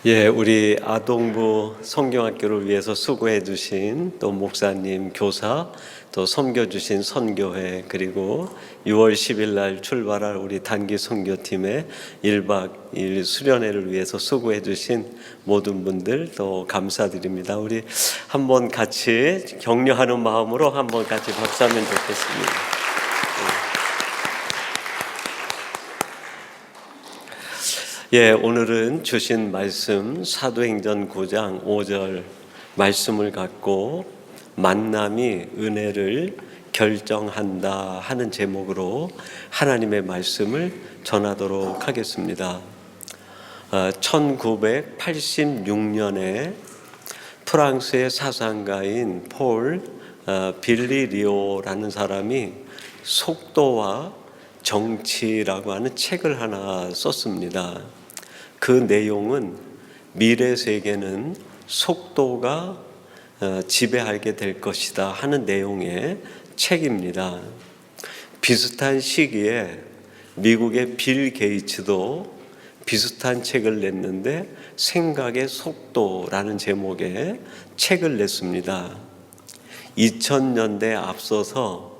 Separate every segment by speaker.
Speaker 1: 우리 아동부 성경학교를 위해서 수고해 주신 또 목사님, 교사, 또 섬겨 주신 선교회, 그리고 6월 10일 날 출발할 우리 단기 선교팀의 1박 2일 수련회를 위해서 수고해 주신 모든 분들 또 감사드립니다. 우리 한번 같이 격려하는 마음으로 한번 같이 박수하면 좋겠습니다. 오늘은 주신 말씀 사도행전 9장 5절 말씀을 갖고 만남이 은혜를 결정한다 하는 제목으로 하나님의 말씀을 전하도록 하겠습니다. 1986년에 프랑스의 사상가인 폴 빌리리오라는 사람이 속도와 정치라고 하는 책을 하나 썼습니다. 그 내용은 미래 세계는 속도가 지배하게 될 것이다 하는 내용의 책입니다. 비슷한 시기에 미국의 빌 게이츠도 비슷한 책을 냈는데 생각의 속도라는 제목의 책을 냈습니다. 2000년대에 앞서서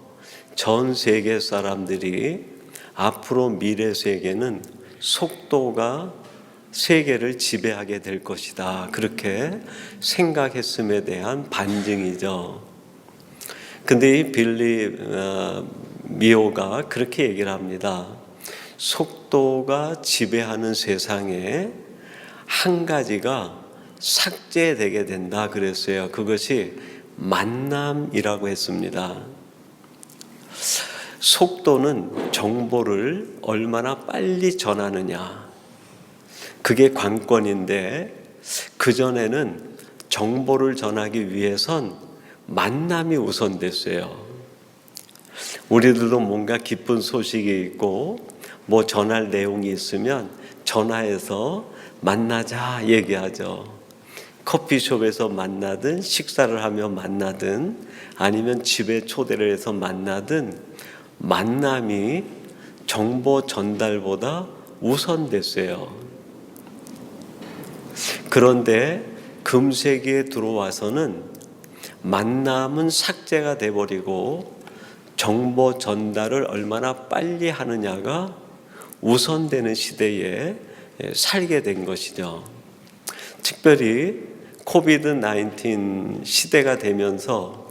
Speaker 1: 전 세계 사람들이 앞으로 미래 세계는 속도가 세계를 지배하게 될 것이다, 그렇게 생각했음에 대한 반증이죠. 근데 이 미오가 그렇게 얘기를 합니다. 속도가 지배하는 세상에 한 가지가 삭제되게 된다 그랬어요. 그것이 만남이라고 했습니다. 속도는 정보를 얼마나 빨리 전하느냐, 그게 관건인데, 그전에는 정보를 전하기 위해선 만남이 우선됐어요. 우리들도 뭔가 기쁜 소식이 있고 뭐 전할 내용이 있으면 전화해서 만나자 얘기하죠. 커피숍에서 만나든 식사를 하며 만나든 아니면 집에 초대를 해서 만나든 만남이 정보 전달보다 우선됐어요. 그런데 금세기에 들어와서는 만남은 삭제가 돼버리고 정보 전달을 얼마나 빨리 하느냐가 우선되는 시대에 살게 된 것이죠. 특별히 코비드-19 시대가 되면서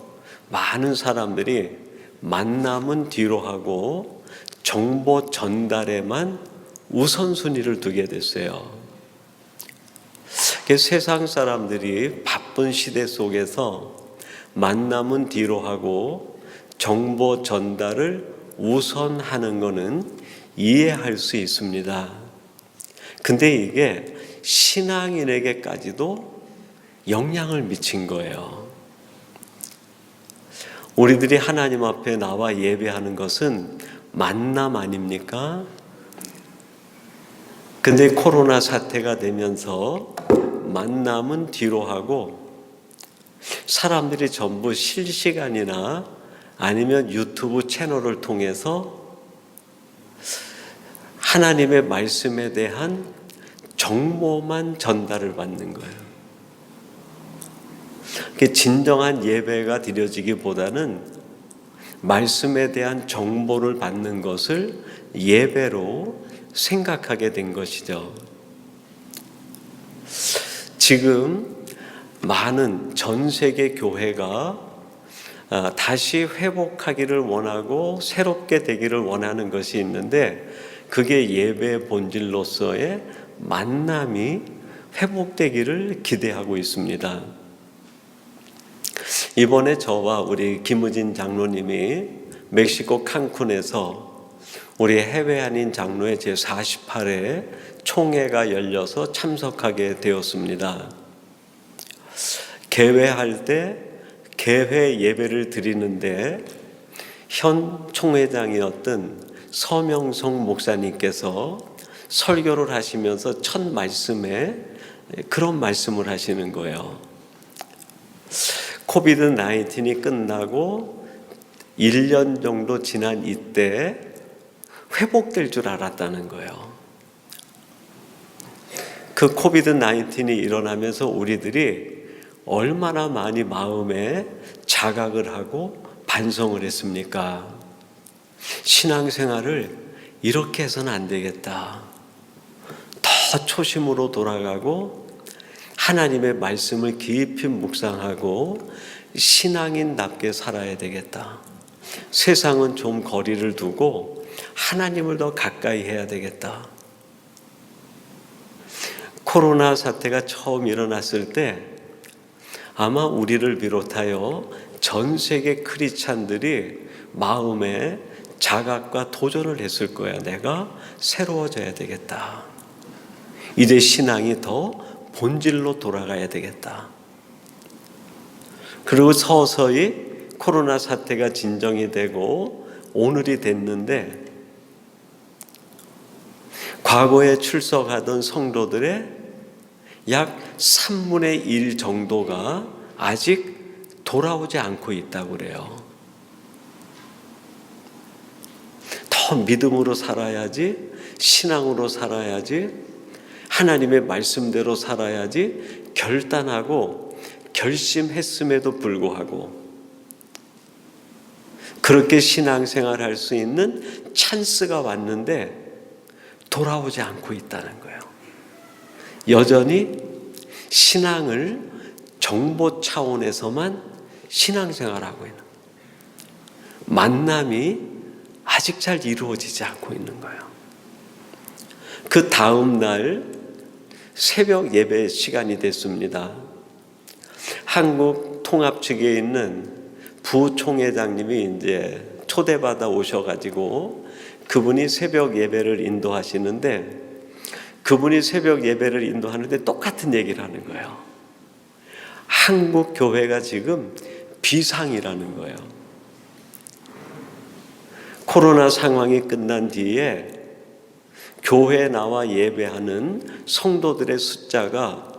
Speaker 1: 많은 사람들이 만남은 뒤로 하고 정보 전달에만 우선순위를 두게 됐어요. 세상 사람들이 바쁜 시대 속에서 만남은 뒤로 하고 정보 전달을 우선하는 것은 이해할 수 있습니다. 근데 이게 신앙인에게까지도 영향을 미친 거예요. 우리들이 하나님 앞에 나와 예배하는 것은 만남 아닙니까? 근데 코로나 사태가 되면서 만남은 뒤로 하고 사람들이 전부 실시간이나 아니면 유튜브 채널을 통해서 하나님의 말씀에 대한 정보만 전달을 받는 거예요. 진정한 예배가 드려지기보다는 말씀에 대한 정보를 받는 것을 예배로 생각하게 된 것이죠. 지금 많은 전 세계 교회가 다시 회복하기를 원하고 새롭게 되기를 원하는 것이 있는데, 그게 예배의 본질로서의 만남이 회복되기를 기대하고 있습니다. 이번에 저와 우리 김우진 장로님이 멕시코 칸쿤에서 우리 해외 한인 장로의 제48회 총회가 열려서 참석하게 되었습니다. 개회할 때 개회 예배를 드리는데 현 총회장이었던 서명송 목사님께서 설교를 하시면서 첫 말씀에 그런 말씀을 하시는 거예요. 코비드-19이 끝나고 1년 정도 지난 이때 회복될 줄 알았다는 거예요. 그 코비드-19이 일어나면서 우리들이 얼마나 많이 마음에 자각을 하고 반성을 했습니까? 신앙생활을 이렇게 해서는 안 되겠다. 더 초심으로 돌아가고 하나님의 말씀을 깊이 묵상하고 신앙인답게 살아야 되겠다. 세상은 좀 거리를 두고 하나님을 더 가까이 해야 되겠다. 코로나 사태가 처음 일어났을 때 아마 우리를 비롯하여 전 세계 크리스찬들이 마음에 자각과 도전을 했을 거야. 내가 새로워져야 되겠다. 이제 신앙이 더 본질로 돌아가야 되겠다. 그리고 서서히 코로나 사태가 진정이 되고 오늘이 됐는데 과거에 출석하던 성도들의 약 3분의 1 정도가 아직 돌아오지 않고 있다고 그래요. 더 믿음으로 살아야지, 신앙으로 살아야지, 하나님의 말씀대로 살아야지 결단하고 결심했음에도 불구하고 그렇게 신앙생활 할 수 있는 찬스가 왔는데 돌아오지 않고 있다는 거예요. 여전히 신앙을 정보 차원에서만 신앙생활하고 있는 거예요. 만남이 아직 잘 이루어지지 않고 있는 거예요. 그 다음 날 새벽 예배 시간이 됐습니다. 한국 통합 측에 있는 부총회장님이 이제 초대받아 오셔가지고 그분이 새벽 예배를 인도하시는데 그분이 새벽 예배를 인도하는데 똑같은 얘기를 하는 거예요. 한국 교회가 지금 비상이라는 거예요. 코로나 상황이 끝난 뒤에 교회에 나와 예배하는 성도들의 숫자가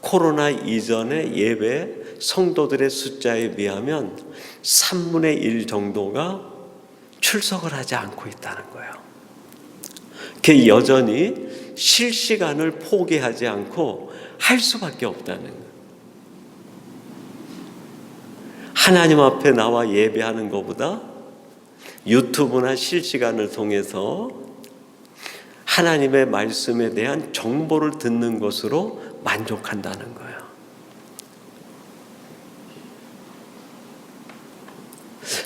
Speaker 1: 코로나 이전의 예배 성도들의 숫자에 비하면 3분의 1 정도가 출석을 하지 않고 있다는 거예요. 그게 여전히 실시간을 포기하지 않고 할 수밖에 없다는 거예요. 하나님 앞에 나와 예배하는 것보다 유튜브나 실시간을 통해서 하나님의 말씀에 대한 정보를 듣는 것으로 만족한다는 거예요.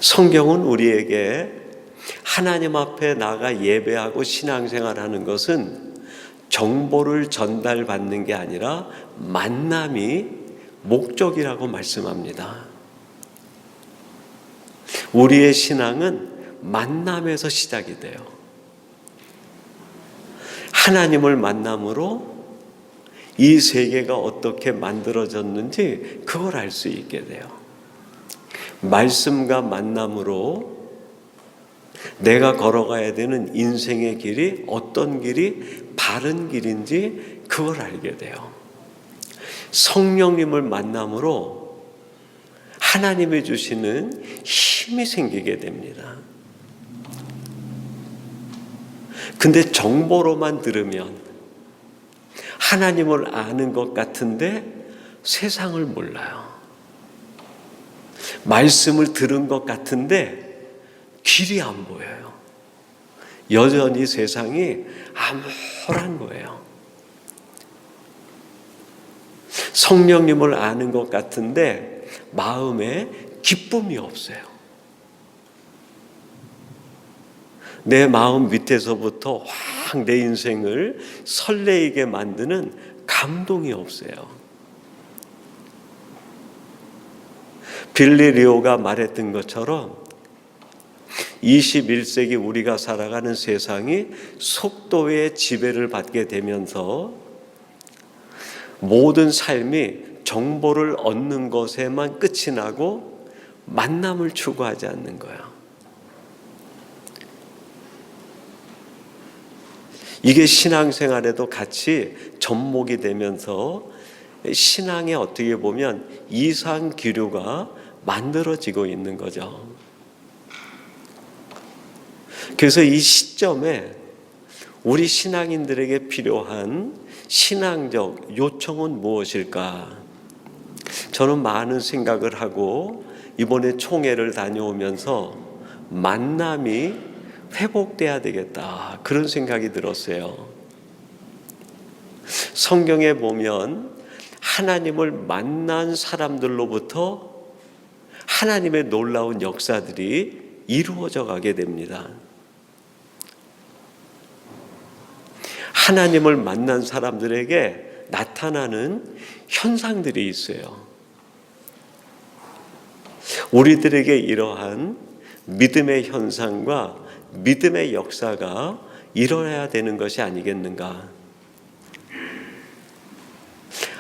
Speaker 1: 성경은 우리에게 하나님 앞에 나가 예배하고 신앙생활하는 것은 정보를 전달받는 게 아니라 만남이 목적이라고 말씀합니다. 우리의 신앙은 만남에서 시작이 돼요. 하나님을 만남으로 이 세계가 어떻게 만들어졌는지 그걸 알 수 있게 돼요. 말씀과 만남으로 내가 걸어가야 되는 인생의 길이 어떤 길이 바른 길인지 그걸 알게 돼요. 성령님을 만남으로 하나님이 주시는 힘이 생기게 됩니다. 근데 정보로만 들으면 하나님을 아는 것 같은데 세상을 몰라요. 말씀을 들은 것 같은데 길이 안 보여요. 여전히 세상이 암울한 거예요. 성령님을 아는 것 같은데 마음에 기쁨이 없어요. 내 마음 밑에서부터 확 내 인생을 설레이게 만드는 감동이 없어요. 빌리 리오가 말했던 것처럼 21세기 우리가 살아가는 세상이 속도의 지배를 받게 되면서 모든 삶이 정보를 얻는 것에만 끝이 나고 만남을 추구하지 않는 거야. 이게 신앙생활에도 같이 접목이 되면서 신앙에 어떻게 보면 이상 기류가 만들어지고 있는 거죠. 그래서 이 시점에 우리 신앙인들에게 필요한 신앙적 요청은 무엇일까? 저는 많은 생각을 하고 이번에 총회를 다녀오면서 만남이 회복돼야 되겠다, 그런 생각이 들었어요. 성경에 보면 하나님을 만난 사람들로부터 하나님의 놀라운 역사들이 이루어져 가게 됩니다. 하나님을 만난 사람들에게 나타나는 현상들이 있어요. 우리들에게 이러한 믿음의 현상과 믿음의 역사가 일어나야 되는 것이 아니겠는가?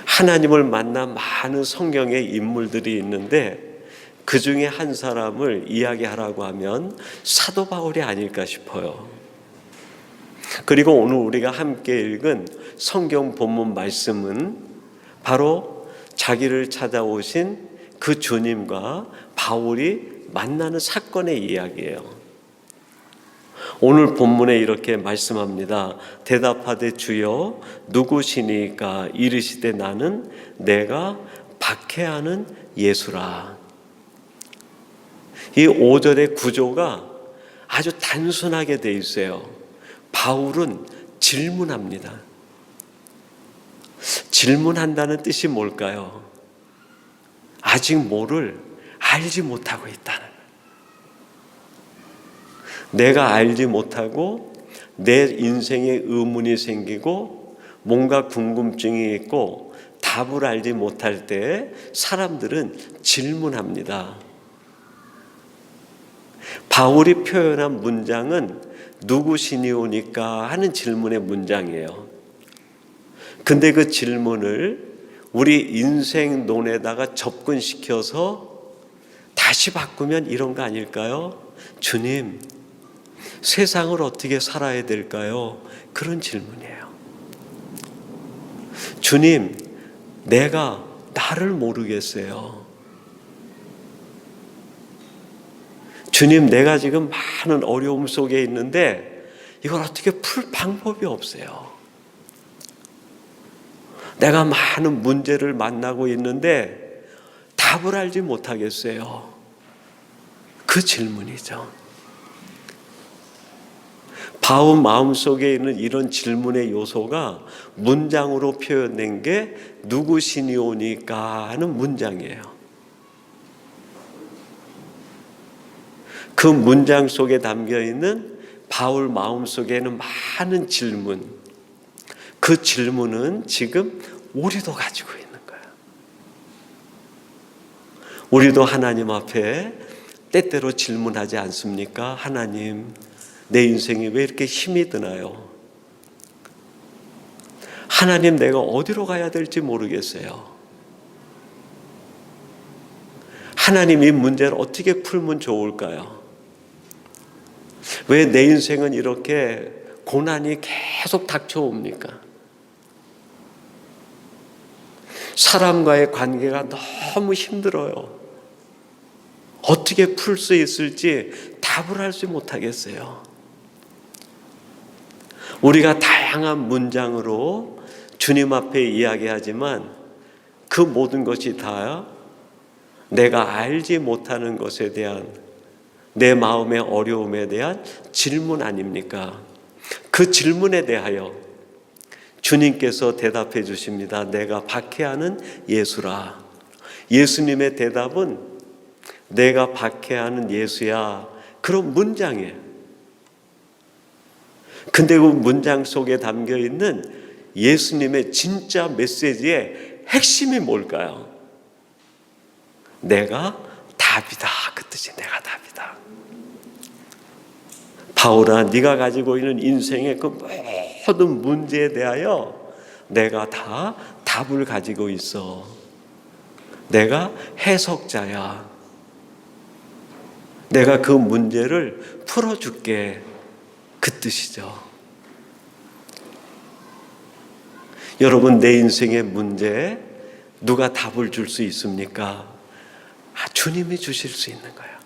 Speaker 1: 하나님을 만난 많은 성경의 인물들이 있는데 그 중에 한 사람을 이야기하라고 하면 사도 바울이 아닐까 싶어요. 그리고 오늘 우리가 함께 읽은 성경 본문 말씀은 바로 자기를 찾아오신 그 주님과 바울이 만나는 사건의 이야기예요. 오늘 본문에 이렇게 말씀합니다. 대답하되 주여 누구시니까? 이르시되 나는 내가 박해하는 예수라. 이 5절의 구조가 아주 단순하게 돼 있어요. 바울은 질문합니다. 질문한다는 뜻이 뭘까요? 아직 뭐를 알지 못하고 있다는 거예요. 내가 알지 못하고 내 인생에 의문이 생기고 뭔가 궁금증이 있고 답을 알지 못할 때 사람들은 질문합니다. 바울이 표현한 문장은 누구시니오니까 하는 질문의 문장이에요. 근데 그 질문을 우리 인생론에다가 접근시켜서 다시 바꾸면 이런 거 아닐까요? 주님, 세상을 어떻게 살아야 될까요? 그런 질문이에요. 주님, 내가 나를 모르겠어요. 주님, 내가 지금 많은 어려움 속에 있는데 이걸 어떻게 풀 방법이 없어요. 내가 많은 문제를 만나고 있는데 답을 알지 못하겠어요. 그 질문이죠. 바울 마음속에 있는 이런 질문의 요소가 문장으로 표현된 게 누구시니오니까 하는 문장이에요. 그 문장 속에 담겨있는 바울 마음속에는 많은 질문, 그 질문은 지금 우리도 가지고 있는 거예요. 우리도 하나님 앞에 때때로 질문하지 않습니까? 하나님, 내 인생이 왜 이렇게 힘이 드나요? 하나님, 내가 어디로 가야 될지 모르겠어요. 하나님, 이 문제를 어떻게 풀면 좋을까요? 왜 내 인생은 이렇게 고난이 계속 닥쳐옵니까? 사람과의 관계가 너무 힘들어요. 어떻게 풀 수 있을지 답을 알지 못하겠어요. 우리가 다양한 문장으로 주님 앞에 이야기하지만 그 모든 것이 다 내가 알지 못하는 것에 대한 내 마음의 어려움에 대한 질문 아닙니까? 그 질문에 대하여 주님께서 대답해 주십니다. 내가 박해하는 예수라. 예수님의 대답은 내가 박해하는 예수야. 그런 문장이에요. 근데 그 문장 속에 담겨 있는 예수님의 진짜 메시지의 핵심이 뭘까요? 내가 답이다. 그 뜻이 내가 답이다. 바울아, 네가 가지고 있는 인생의 그 모든 문제에 대하여 내가 다 답을 가지고 있어. 내가 해석자야. 내가 그 문제를 풀어줄게. 그 뜻이죠. 여러분, 내 인생의 문제에 누가 답을 줄 수 있습니까? 주님이 주실 수 있는 거예요.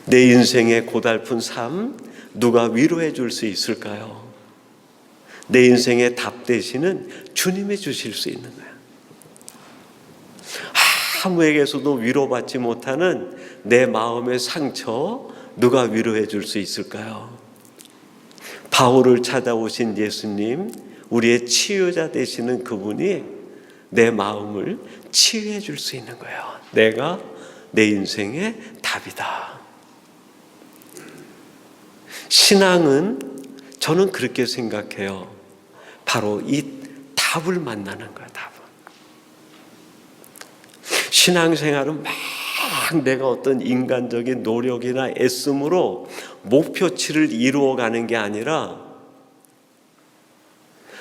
Speaker 1: 내 인생의 고달픈 삶, 누가 위로해 줄 수 있을까요? 내 인생의 답 대신은 주님이 주실 수 있는 거예요. 아무에게서도 위로받지 못하는 내 마음의 상처 누가 위로해 줄 수 있을까요? 바울을 찾아오신 예수님, 우리의 치유자 되시는 그분이 내 마음을 치유해 줄 수 있는 거예요. 내가 내 인생의 답이다. 신앙은 저는 그렇게 생각해요. 바로 이 답을 만나는 거예요. 답을. 신앙생활은 막 내가 어떤 인간적인 노력이나 애씀으로 목표치를 이루어가는 게 아니라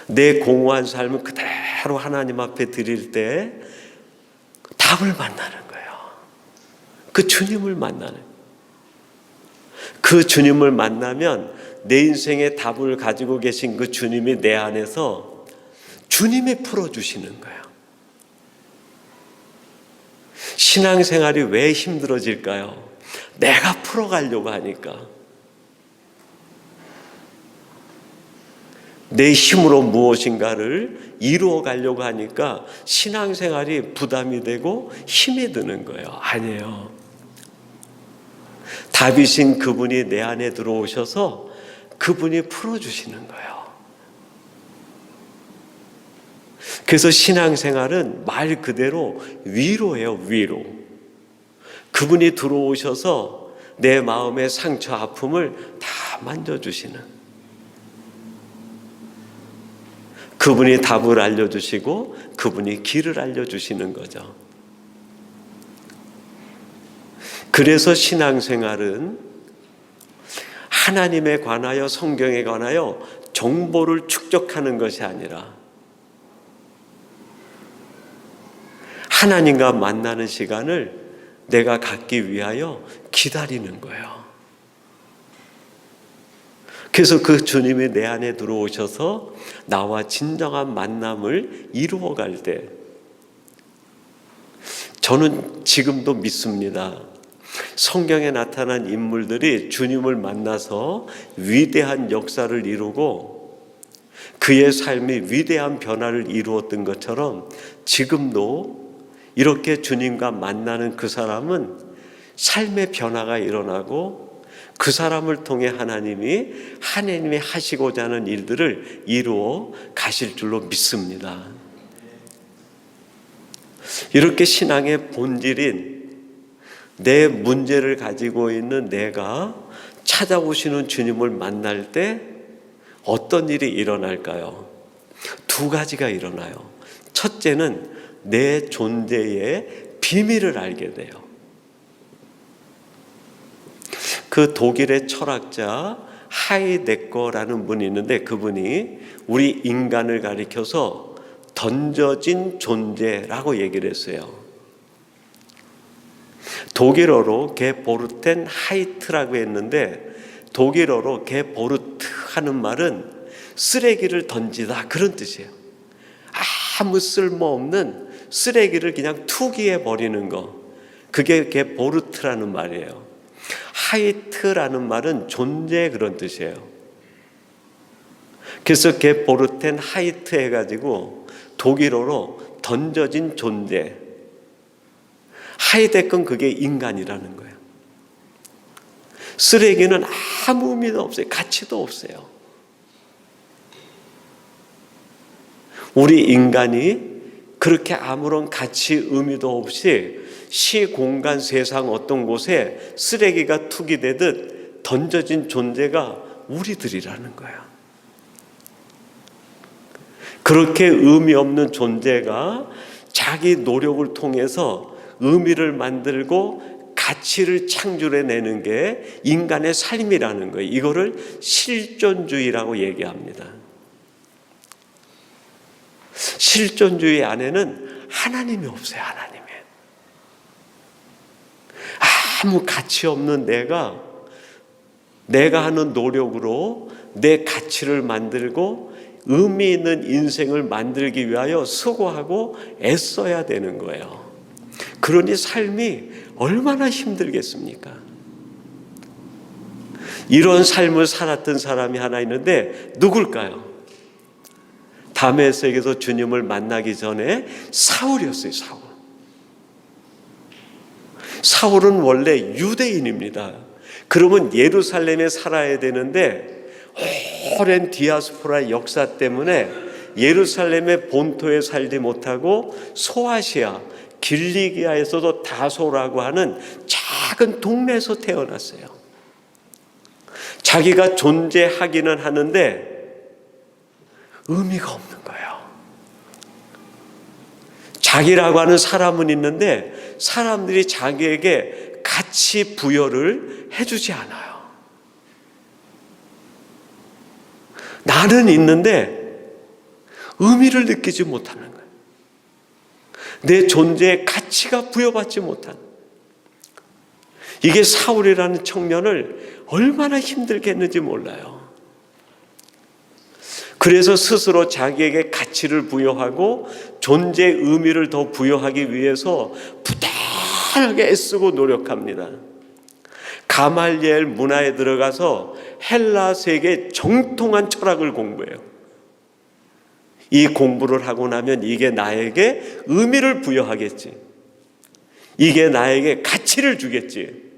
Speaker 1: 내 공허한 삶을 그대로 하나님 앞에 드릴 때 답을 만나는 거예요. 그 주님을 만나는 거예요. 그 주님을 만나면 내 인생의 답을 가지고 계신 그 주님이 내 안에서 주님이 풀어주시는 거예요. 신앙생활이 왜 힘들어질까요? 내가 풀어가려고 하니까. 내 힘으로 무엇인가를 이루어가려고 하니까 신앙생활이 부담이 되고 힘이 드는 거예요. 아니에요. 답이신 그분이 내 안에 들어오셔서 그분이 풀어주시는 거예요. 그래서 신앙생활은 말 그대로 위로예요. 위로. 그분이 들어오셔서 내 마음의 상처 아픔을 다 만져주시는, 그분이 답을 알려주시고 그분이 길을 알려주시는 거죠. 그래서 신앙생활은 하나님에 관하여, 성경에 관하여 정보를 축적하는 것이 아니라 하나님과 만나는 시간을 내가 갖기 위하여 기다리는 거예요. 그래서 그 주님이 내 안에 들어오셔서 나와 진정한 만남을 이루어갈 때 저는 지금도 믿습니다. 성경에 나타난 인물들이 주님을 만나서 위대한 역사를 이루고 그의 삶이 위대한 변화를 이루었던 것처럼 지금도 이렇게 주님과 만나는 그 사람은 삶의 변화가 일어나고 그 사람을 통해 하나님이 하시고자 하는 일들을 이루어 가실 줄로 믿습니다. 이렇게 신앙의 본질인 내 문제를 가지고 있는 내가 찾아오시는 주님을 만날 때 어떤 일이 일어날까요? 두 가지가 일어나요. 첫째는 내 존재의 비밀을 알게 돼요. 그 독일의 철학자 하이데거라는 분이 있는데 그분이 우리 인간을 가리켜서 던져진 존재라고 얘기를 했어요. 독일어로 게보르텐 하이트라고 했는데 독일어로 게보르트 하는 말은 쓰레기를 던지다 그런 뜻이에요. 아무 쓸모없는 쓰레기를 그냥 투기해 버리는 거, 그게 게보르트라는 말이에요. 하이트라는 말은 존재 그런 뜻이에요. 그래서 게보르텐 하이트 해가지고 독일어로 던져진 존재, 하이데건 그게 인간이라는 거예요. 쓰레기는 아무 의미도 없어요. 가치도 없어요. 우리 인간이 그렇게 아무런 가치 의미도 없이 시공간 세상 어떤 곳에 쓰레기가 투기되듯 던져진 존재가 우리들이라는 거야. 그렇게 의미 없는 존재가 자기 노력을 통해서 의미를 만들고 가치를 창조해내는 게 인간의 삶이라는 거예요. 이거를 실존주의라고 얘기합니다. 실존주의 안에는 하나님이 없어요. 하나님이. 아무 가치 없는 내가 하는 노력으로 내 가치를 만들고 의미 있는 인생을 만들기 위하여 수고하고 애써야 되는 거예요. 그러니 삶이 얼마나 힘들겠습니까? 이런 삶을 살았던 사람이 하나 있는데 누굴까요? 다메섹에서 주님을 만나기 전에 사울이었어요. 사울은 원래 유대인입니다. 그러면 예루살렘에 살아야 되는데 오랜 디아스포라 역사 때문에 예루살렘의 본토에 살지 못하고 소아시아 길리기아에서도 다소라고 하는 작은 동네에서 태어났어요. 자기가 존재하기는 하는데 의미가 없는 거예요. 자기라고 하는 사람은 있는데 사람들이 자기에게 가치 부여를 해주지 않아요. 나는 있는데 의미를 느끼지 못하는 거예요. 내 존재에 가치가 부여받지 못하는. 이게 사울이라는 청년을 얼마나 힘들게 했는지 몰라요. 그래서 스스로 자기에게 가치를 부여하고 존재의 의미를 더 부여하기 위해서 부단하게 애쓰고 노력합니다. 가말리엘 문화에 들어가서 헬라 세계 정통한 철학을 공부해요. 이 공부를 하고 나면 이게 나에게 의미를 부여하겠지. 이게 나에게 가치를 주겠지.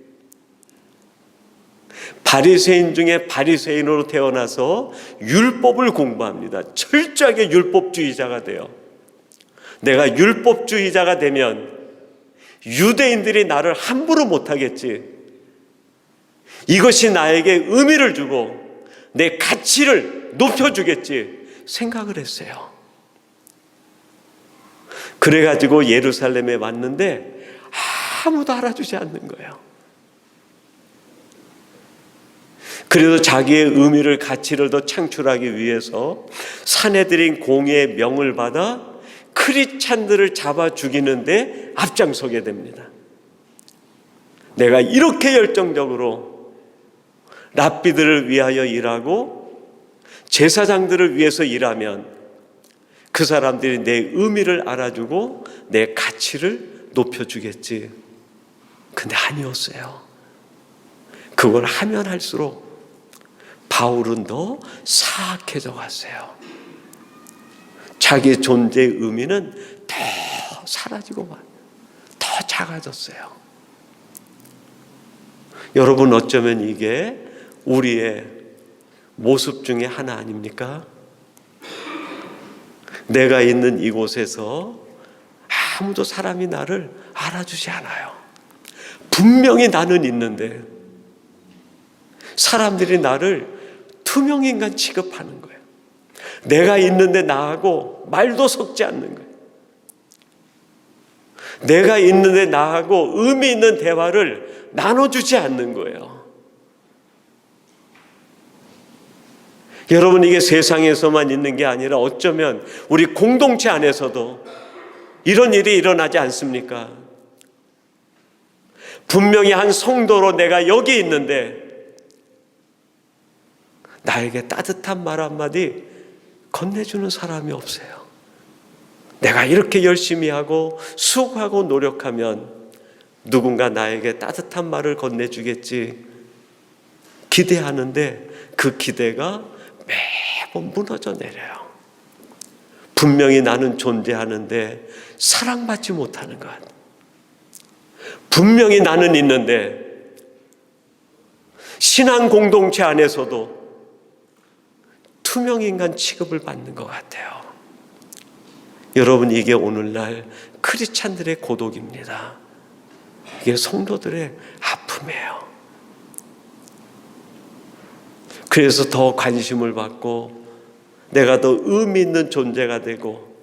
Speaker 1: 바리새인 중에 바리새인으로 태어나서 율법을 공부합니다. 철저하게 율법주의자가 돼요. 내가 율법주의자가 되면 유대인들이 나를 함부로 못하겠지. 이것이 나에게 의미를 주고 내 가치를 높여주겠지 생각을 했어요. 그래가지고 예루살렘에 왔는데 아무도 알아주지 않는 거예요. 그래서 자기의 의미를, 가치를 더 창출하기 위해서 사내들인 공의의 명을 받아 크리스찬들을 잡아 죽이는데 앞장서게 됩니다. 내가 이렇게 열정적으로 랍비들을 위하여 일하고 제사장들을 위해서 일하면 그 사람들이 내 의미를 알아주고 내 가치를 높여주겠지. 근데 아니었어요. 그걸 하면 할수록 바울은 더 사악해져 갔어요. 자기 존재의 의미는 더 사라지고 더 작아졌어요. 여러분, 어쩌면 이게 우리의 모습 중에 하나 아닙니까? 내가 있는 이곳에서 아무도 사람이 나를 알아주지 않아요. 분명히 나는 있는데 사람들이 나를 투명인간 취급하는 거예요. 내가 있는데 나하고 말도 섞지 않는 거예요. 내가 있는데 나하고 의미 있는 대화를 나눠주지 않는 거예요. 여러분, 이게 세상에서만 있는 게 아니라 어쩌면 우리 공동체 안에서도 이런 일이 일어나지 않습니까? 분명히 한 성도로 내가 여기 있는데 나에게 따뜻한 말 한마디 건네주는 사람이 없어요. 내가 이렇게 열심히 하고 수고하고 노력하면 누군가 나에게 따뜻한 말을 건네주겠지 기대하는데 그 기대가 매번 무너져 내려요. 분명히 나는 존재하는데 사랑받지 못하는 것. 분명히 나는 있는데 신앙 공동체 안에서도 투명인간 취급을 받는 것 같아요. 여러분, 이게 오늘날 크리스찬들의 고독입니다. 이게 성도들의 아픔이에요. 그래서 더 관심을 받고 내가 더 의미 있는 존재가 되고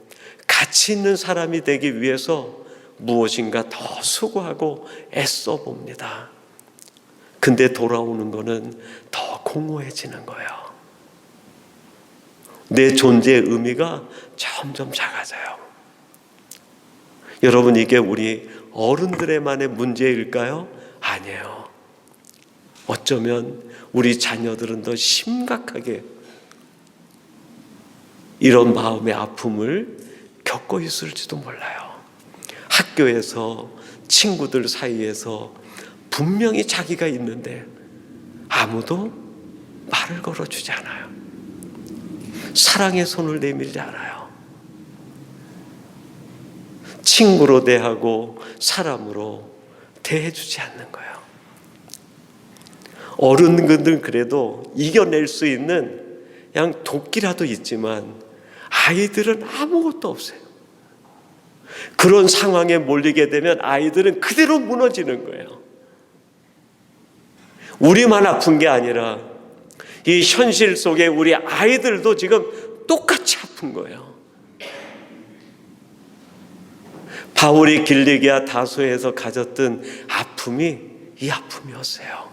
Speaker 1: 가치 있는 사람이 되기 위해서 무엇인가 더 수고하고 애써 봅니다. 근데 돌아오는 거는 더 공허해지는 거예요. 내 존재의 의미가 점점 작아져요. 여러분, 이게 우리 어른들의만의 문제일까요? 아니에요. 어쩌면 우리 자녀들은 더 심각하게 이런 마음의 아픔을 겪고 있을지도 몰라요. 학교에서 친구들 사이에서 분명히 자기가 있는데 아무도 말을 걸어주지 않아요. 사랑의 손을 내밀지 않아요. 친구로 대하고 사람으로 대해주지 않는 거예요. 어른들은 그래도 이겨낼 수 있는 그냥 도끼라도 있지만 아이들은 아무것도 없어요. 그런 상황에 몰리게 되면 아이들은 그대로 무너지는 거예요. 우리만 아픈 게 아니라 이 현실 속에 우리 아이들도 지금 똑같이 아픈 거예요. 바울이 길리기아 다소에서 가졌던 아픔이 이 아픔이었어요.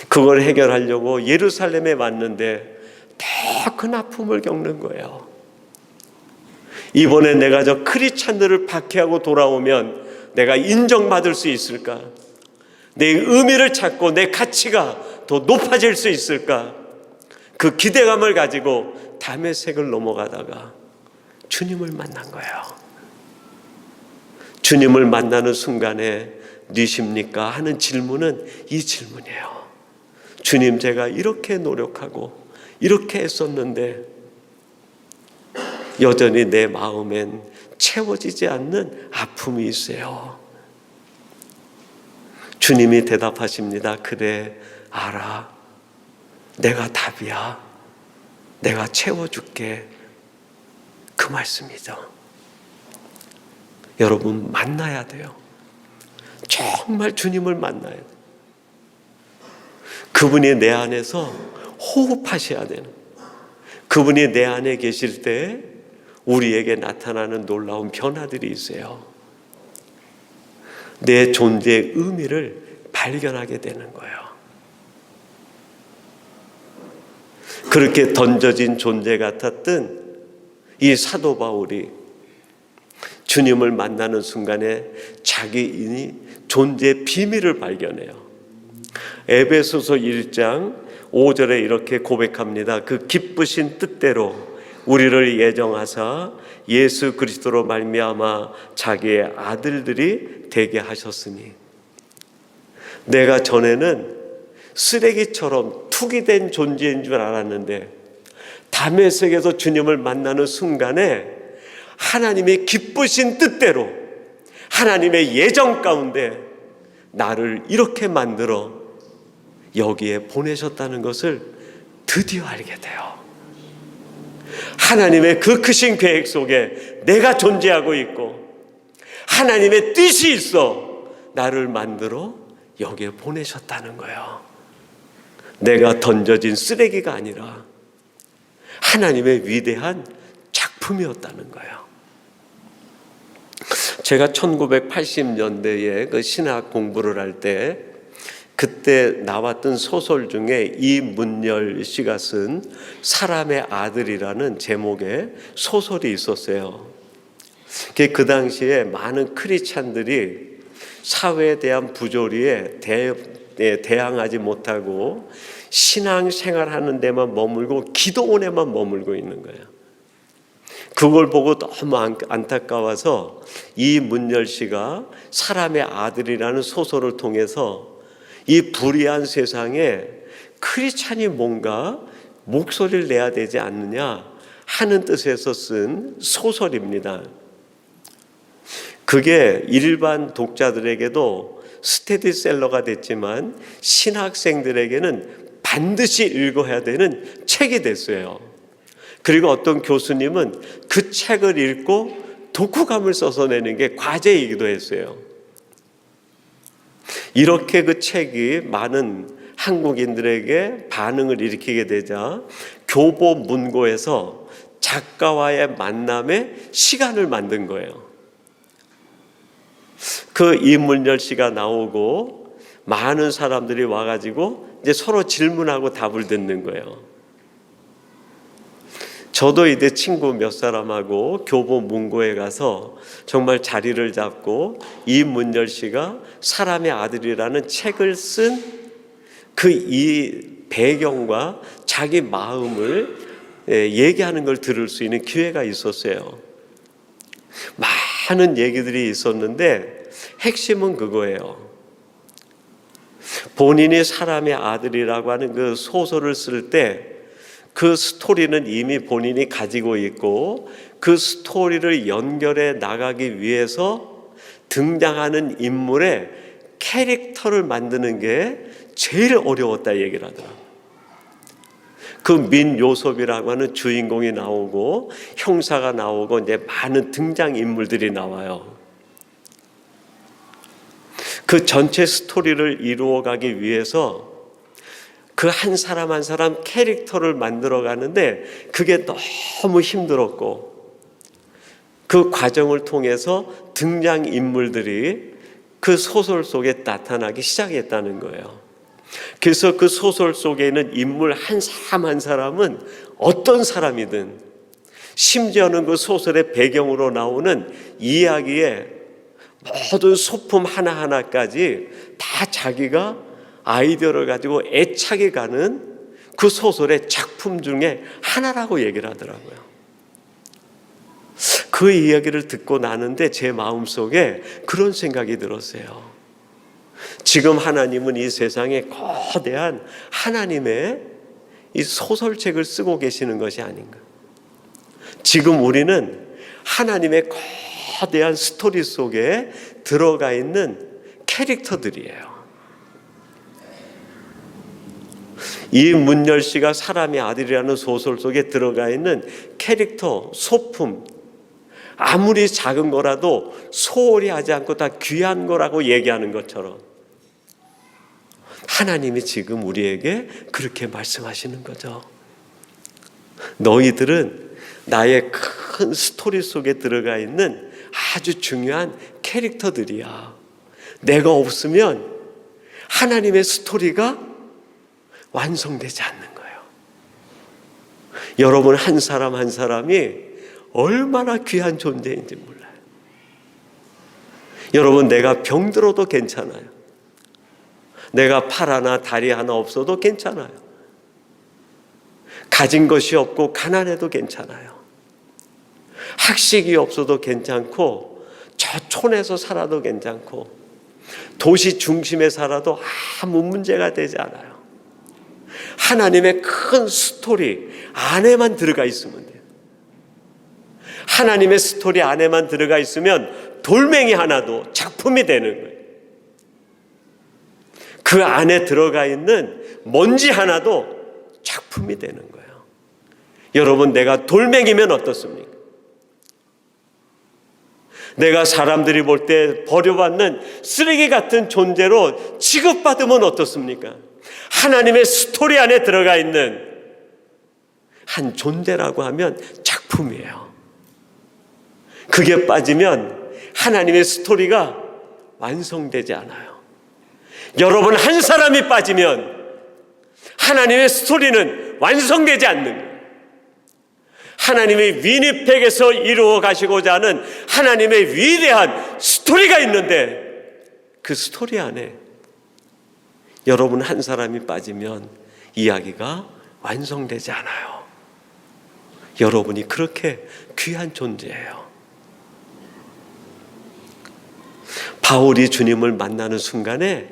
Speaker 1: 그걸 해결하려고 예루살렘에 왔는데 더 큰 아픔을 겪는 거예요. 이번에 내가 저 크리스찬들을 박해하고 돌아오면 내가 인정받을 수 있을까? 내 의미를 찾고 내 가치가 더 높아질 수 있을까? 그 기대감을 가지고 다메섹을 넘어가다가 주님을 만난 거예요. 주님을 만나는 순간에 누구십니까? 하는 질문은 이 질문이에요. 주님, 제가 이렇게 노력하고 이렇게 했었는데 여전히 내 마음엔 채워지지 않는 아픔이 있어요. 주님이 대답하십니다. 그래, 알아. 내가 답이야. 내가 채워줄게. 그 말씀이죠. 여러분, 만나야 돼요. 정말 주님을 만나야 돼요. 그분이 내 안에서 호흡하셔야 되는, 그분이 내 안에 계실 때 우리에게 나타나는 놀라운 변화들이 있어요. 내 존재의 의미를 발견하게 되는 거예요. 그렇게 던져진 존재 같았던 이 사도 바울이 주님을 만나는 순간에 자기 존재의 비밀을 발견해요. 에베소서 1장 5절에 이렇게 고백합니다. 그 기쁘신 뜻대로 우리를 예정하사 예수 그리스도로 말미암아 자기의 아들들이 되게 하셨으니, 내가 전에는 쓰레기처럼 투기된 존재인 줄 알았는데 다메섹에서 주님을 만나는 순간에 하나님의 기쁘신 뜻대로 하나님의 예정 가운데 나를 이렇게 만들어 여기에 보내셨다는 것을 드디어 알게 돼요. 하나님의 그 크신 계획 속에 내가 존재하고 있고 하나님의 뜻이 있어 나를 만들어 여기에 보내셨다는 거예요. 내가 던져진 쓰레기가 아니라 하나님의 위대한 작품이었다는 거예요. 제가 1980년대에 그 신학 공부를 할 때 그때 나왔던 소설 중에 이문열 씨가 쓴 사람의 아들이라는 제목의 소설이 있었어요. 그 당시에 많은 크리스찬들이 사회에 대한 부조리에 대항하지 못하고 신앙생활하는 데만 머물고 기도원에만 머물고 있는 거예요. 그걸 보고 너무 안타까워서 이문열 씨가 사람의 아들이라는 소설을 통해서 이 불의한 세상에 크리스찬이 뭔가 목소리를 내야 되지 않느냐 하는 뜻에서 쓴 소설입니다. 그게 일반 독자들에게도 스테디셀러가 됐지만 신학생들에게는 반드시 읽어야 되는 책이 됐어요. 그리고 어떤 교수님은 그 책을 읽고 독후감을 써서 내는 게 과제이기도 했어요. 이렇게 그 책이 많은 한국인들에게 반응을 일으키게 되자 교보문고에서 작가와의 만남의 시간을 만든 거예요. 그 이문열 씨가 나오고 많은 사람들이 와가지고 이제 서로 질문하고 답을 듣는 거예요. 저도 이제 친구 몇 사람하고 교보문고에 가서 정말 자리를 잡고 이문열 씨가 사람의 아들이라는 책을 쓴 그 이 배경과 자기 마음을 얘기하는 걸 들을 수 있는 기회가 있었어요. 많은 얘기들이 있었는데 핵심은 그거예요. 본인이 사람의 아들이라고 하는 그 소설을 쓸 때 그 스토리는 이미 본인이 가지고 있고 그 스토리를 연결해 나가기 위해서 등장하는 인물의 캐릭터를 만드는 게 제일 어려웠다 얘기를 하더라고요. 그 민요섭이라고 하는 주인공이 나오고 형사가 나오고 이제 많은 등장인물들이 나와요. 그 전체 스토리를 이루어가기 위해서 그 한 사람 한 사람 캐릭터를 만들어 가는데 그게 너무 힘들었고 그 과정을 통해서 등장인물들이 그 소설 속에 나타나기 시작했다는 거예요. 그래서 그 소설 속에 있는 인물 한 사람 한 사람은 어떤 사람이든 심지어는 그 소설의 배경으로 나오는 이야기의 모든 소품 하나하나까지 다 자기가 아이디어를 가지고 애착이 가는 그 소설의 작품 중에 하나라고 얘기를 하더라고요. 그 이야기를 듣고 나는데 제 마음속에 그런 생각이 들었어요. 지금 하나님은 이 세상에 거대한 하나님의 이 소설책을 쓰고 계시는 것이 아닌가. 지금 우리는 하나님의 거대한 스토리 속에 들어가 있는 캐릭터들이에요. 이 문열 씨가 사람의 아들이라는 소설 속에 들어가 있는 캐릭터, 소품, 아무리 작은 거라도 소홀히 하지 않고 다 귀한 거라고 얘기하는 것처럼 하나님이 지금 우리에게 그렇게 말씀하시는 거죠. 너희들은 나의 큰 스토리 속에 들어가 있는 아주 중요한 캐릭터들이야. 내가 없으면 하나님의 스토리가 완성되지 않는 거예요. 여러분 한 사람 한 사람이 얼마나 귀한 존재인지 몰라요. 여러분 내가 병들어도 괜찮아요. 내가 팔 하나 다리 하나 없어도 괜찮아요. 가진 것이 없고 가난해도 괜찮아요. 학식이 없어도 괜찮고 저 촌에서 살아도 괜찮고 도시 중심에 살아도 아무 문제가 되지 않아요. 하나님의 큰 스토리 안에만 들어가 있으면 돼요. 하나님의 스토리 안에만 들어가 있으면 돌멩이 하나도 작품이 되는 거예요. 그 안에 들어가 있는 먼지 하나도 작품이 되는 거예요. 여러분 내가 돌멩이면 어떻습니까? 내가 사람들이 볼 때 버려받는 쓰레기 같은 존재로 취급받으면 어떻습니까? 하나님의 스토리 안에 들어가 있는 한 존재라고 하면 작품이에요. 그게 빠지면 하나님의 스토리가 완성되지 않아요. 여러분 한 사람이 빠지면 하나님의 스토리는 완성되지 않는 거예요. 하나님의 위니펙에서 이루어 가시고자 하는 하나님의 위대한 스토리가 있는데 그 스토리 안에 여러분 한 사람이 빠지면 이야기가 완성되지 않아요. 여러분이 그렇게 귀한 존재예요. 바울이 주님을 만나는 순간에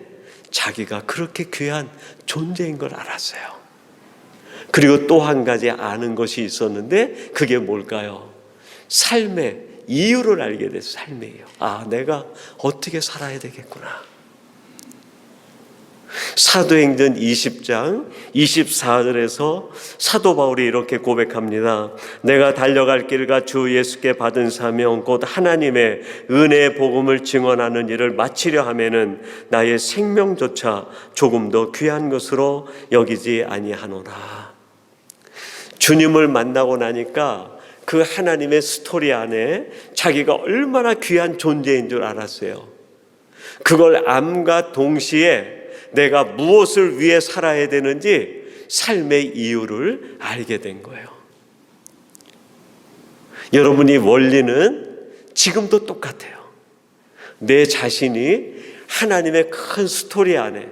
Speaker 1: 자기가 그렇게 귀한 존재인 걸 알았어요. 그리고 또 한 가지 아는 것이 있었는데 그게 뭘까요? 삶의 이유를 알게 됐어요. 삶의 이유. 아, 내가 어떻게 살아야 되겠구나. 사도행전 20장 24절에서 사도 바울이 이렇게 고백합니다. 내가 달려갈 길과 주 예수께 받은 사명 곧 하나님의 은혜의 복음을 증언하는 일을 마치려 하면은 나의 생명조차 조금 더 귀한 것으로 여기지 아니하노라. 주님을 만나고 나니까 그 하나님의 스토리 안에 자기가 얼마나 귀한 존재인 줄 알았어요. 그걸 암과 동시에 내가 무엇을 위해 살아야 되는지 삶의 이유를 알게 된 거예요. 여러분이 원리는 지금도 똑같아요. 내 자신이 하나님의 큰 스토리 안에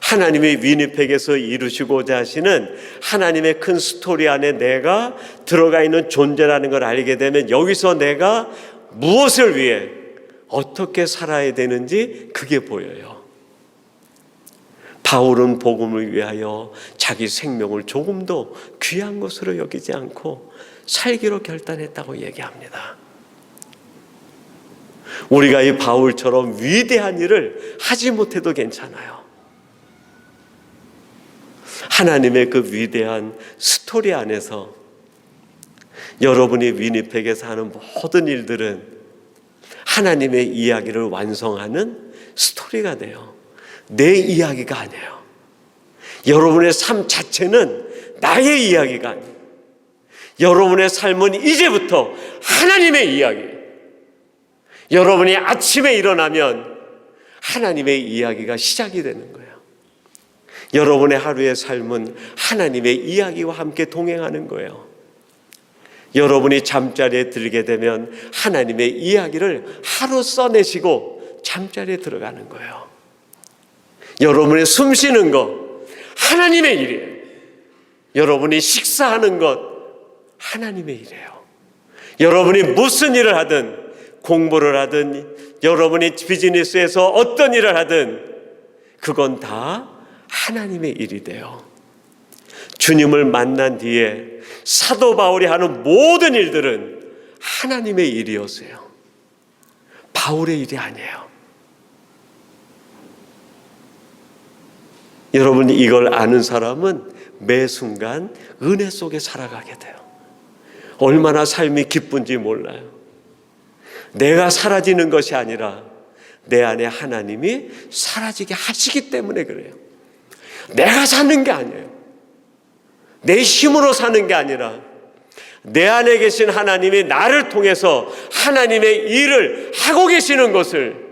Speaker 1: 하나님의 위니펙에서 이루시고자 하시는 하나님의 큰 스토리 안에 내가 들어가 있는 존재라는 걸 알게 되면 여기서 내가 무엇을 위해 어떻게 살아야 되는지 그게 보여요. 바울은 복음을 위하여 자기 생명을 조금도 귀한 것으로 여기지 않고 살기로 결단했다고 얘기합니다. 우리가 이 바울처럼 위대한 일을 하지 못해도 괜찮아요. 하나님의 그 위대한 스토리 안에서 여러분이 위니펙에서 하는 모든 일들은 하나님의 이야기를 완성하는 스토리가 돼요. 내 이야기가 아니에요. 여러분의 삶 자체는 나의 이야기가 아니에요. 여러분의 삶은 이제부터 하나님의 이야기. 여러분이 아침에 일어나면 하나님의 이야기가 시작이 되는 거예요. 여러분의 하루의 삶은 하나님의 이야기와 함께 동행하는 거예요. 여러분이 잠자리에 들게 되면 하나님의 이야기를 하루 써내시고 잠자리에 들어가는 거예요. 여러분의 숨 쉬는 것 하나님의 일이에요. 여러분이 식사하는 것 하나님의 일이에요. 여러분이 무슨 일을 하든 공부를 하든 여러분이 비즈니스에서 어떤 일을 하든 그건 다 하나님의 일이 돼요. 주님을 만난 뒤에 사도 바울이 하는 모든 일들은 하나님의 일이었어요. 바울의 일이 아니에요. 여러분이 이걸 아는 사람은 매 순간 은혜 속에 살아가게 돼요. 얼마나 삶이 기쁜지 몰라요. 내가 사라지는 것이 아니라 내 안에 하나님이 사라지게 하시기 때문에 그래요. 내가 사는 게 아니에요. 내 힘으로 사는 게 아니라 내 안에 계신 하나님이 나를 통해서 하나님의 일을 하고 계시는 것을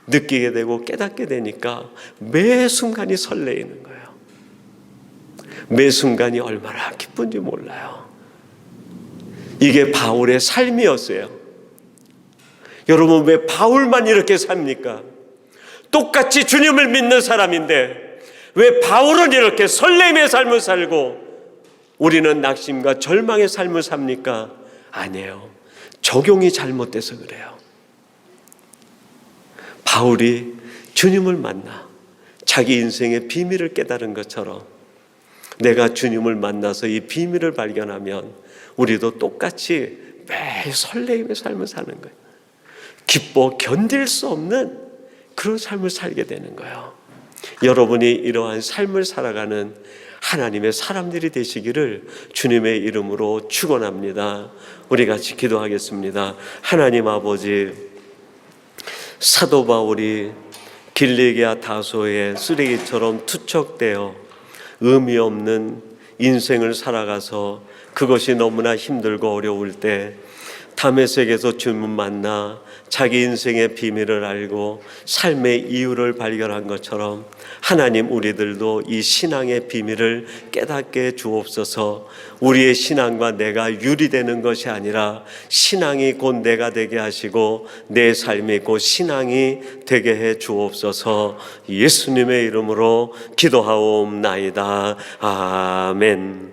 Speaker 1: 느끼게 되고 깨닫게 되니까 매 순간이 설레이는 거예요. 매 순간이 얼마나 기쁜지 몰라요. 이게 바울의 삶이었어요. 여러분, 왜 바울만 이렇게 삽니까? 똑같이 주님을 믿는 사람인데 왜 바울은 이렇게 설렘의 삶을 살고 우리는 낙심과 절망의 삶을 삽니까? 아니에요. 적용이 잘못돼서 그래요. 바울이 주님을 만나 자기 인생의 비밀을 깨달은 것처럼 내가 주님을 만나서 이 비밀을 발견하면 우리도 똑같이 매일 설레임의 삶을 사는 거예요. 기뻐 견딜 수 없는 그런 삶을 살게 되는 거예요. 여러분이 이러한 삶을 살아가는 하나님의 사람들이 되시기를 주님의 이름으로 축원합니다. 우리 같이 기도하겠습니다. 하나님 아버지, 사도 바울이 길리기아 다소의 쓰레기처럼 투척되어 의미 없는 인생을 살아가서 그것이 너무나 힘들고 어려울 때 다메섹에서 주님을 만나 자기 인생의 비밀을 알고 삶의 이유를 발견한 것처럼 하나님, 우리들도 이 신앙의 비밀을 깨닫게 주옵소서. 우리의 신앙과 내가 유리되는 것이 아니라 신앙이 곧 내가 되게 하시고 내 삶이 곧 신앙이 되게 해 주옵소서. 예수님의 이름으로 기도하옵나이다. 아멘.